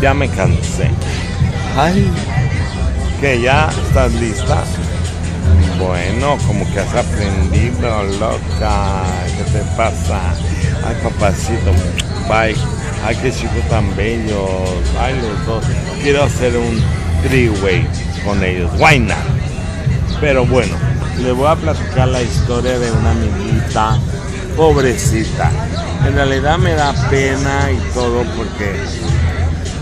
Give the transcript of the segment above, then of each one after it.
Ya me cansé. Ay, que ya estás lista. Bueno, como que has aprendido, loca. ¿Qué te pasa? Ay, papacito. Bye. Ay, qué chicos tan bellos. Ay, los dos. Quiero hacer un three-way con ellos. Why not? Pero bueno, les voy a platicar la historia de una amiguita pobrecita. En realidad me da pena y todo porque,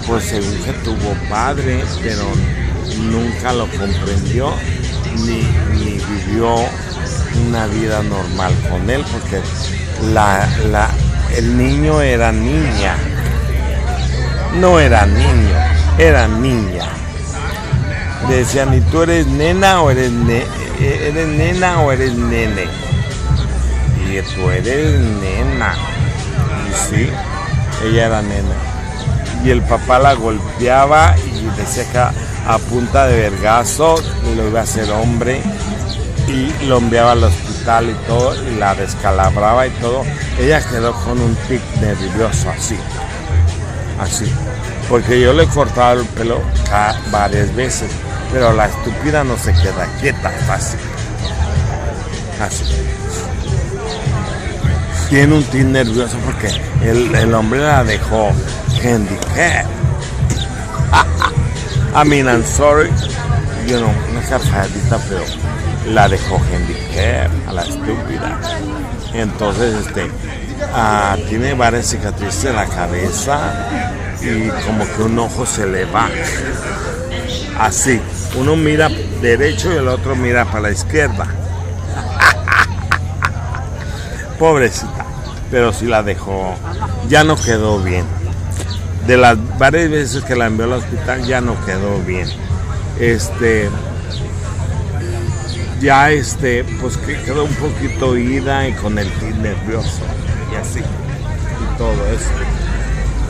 pues según que tuvo padre, pero nunca lo comprendió ni vivió una vida normal con él, porque el niño era niña. No era niño, era niña. Le decían, ¿y tú eres nena o eres nena o eres nene? Y tú eres nena. Y sí, ella era nena. Y el papá la golpeaba y decía que a punta de vergazo lo iba a hacer hombre, y lo enviaba al hospital y todo, y la descalabraba y todo. Ella quedó con un tic nervioso así, porque yo le cortaba el pelo varias veces, pero la estúpida no se queda quieta fácil, así. Tiene un tic nervioso porque el hombre la dejó handicap. I mean, I'm sorry, no es cafadita, pero la dejó handicap a la estúpida. Entonces, tiene varias cicatrices en la cabeza y como que un ojo se le va. Así, uno mira derecho y el otro mira para la izquierda. Pobrecita, pero sí la dejó, ya no quedó bien. De las varias veces que la envió al hospital ya no quedó bien. Pues que quedó un poquito ida y con el tic nervioso y así, y todo eso.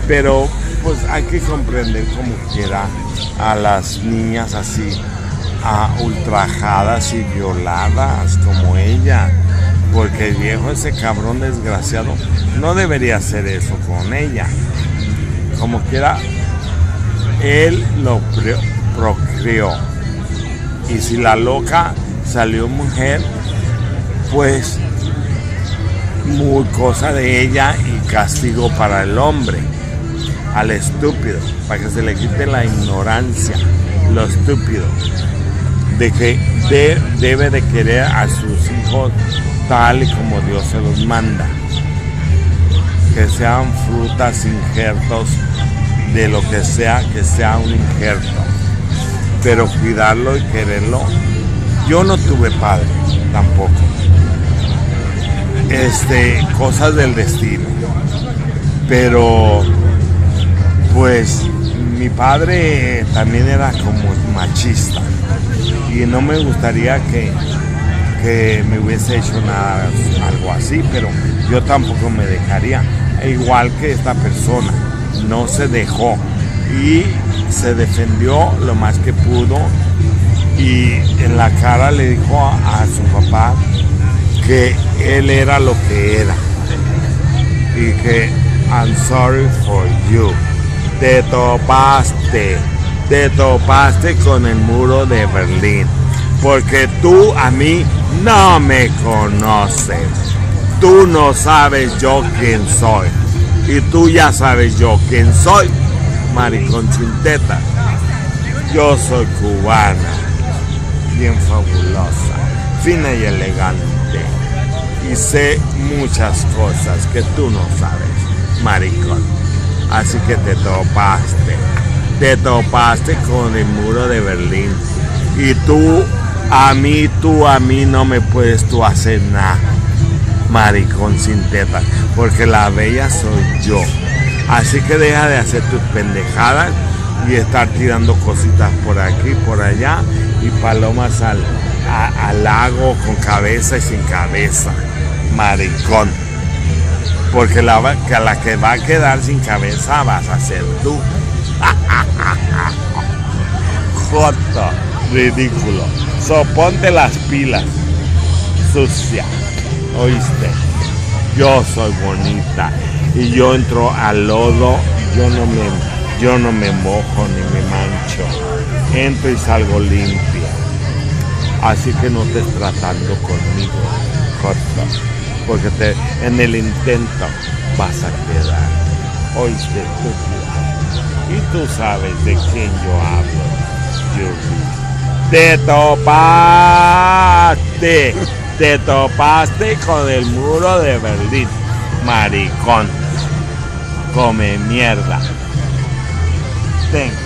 Pero pues hay que comprender como quiera a las niñas así, ultrajadas y violadas como ella, porque el viejo, ese cabrón desgraciado, no debería hacer eso con ella. Como quiera, él lo procreó, y si la loca salió mujer, pues muy cosa de ella y castigo para el hombre, al estúpido, para que se le quite la ignorancia, lo estúpido, de que debe de querer a sus hijos tal y como Dios se los manda, que sean frutas, injertos, de lo que sea un injerto, pero cuidarlo y quererlo. Yo no tuve padre tampoco, cosas del destino, pero pues mi padre también era como machista y no me gustaría que me hubiese hecho algo así, pero yo tampoco me dejaría, igual que esta persona, no se dejó y se defendió lo más que pudo, y en la cara le dijo a su papá que él era lo que era y que I'm sorry for you, te topaste con el muro de Berlín, porque tú a mí no me conoces, tú no sabes yo quién soy, y tú ya sabes yo quién soy, maricón sin teta. Yo soy cubana, bien fabulosa, fina y elegante, y sé muchas cosas que tú no sabes, maricón. Así que te topaste con el muro de Berlín, y tú a mí no me puedes tú hacer nada, maricón sin tetas, porque la bella soy yo. Así que deja de hacer tus pendejadas y estar tirando cositas por aquí, por allá, y palomas al lago con cabeza y sin cabeza, maricón. Porque la que va a quedar sin cabeza vas a ser tú. Joto, ridículo. Ponte las pilas, sucia. ¿Oíste? Yo soy bonita y yo entro al lodo, yo no me Yo no me mojo ni me mancho. Entro y salgo limpia. Así que no estés tratando conmigo, Jota, porque en el intento vas a quedar. Oíste, estúpida. Y tú sabes de quién yo hablo, Yubi. Te topaste con el muro de Berlín, maricón. Come mierda. Ten.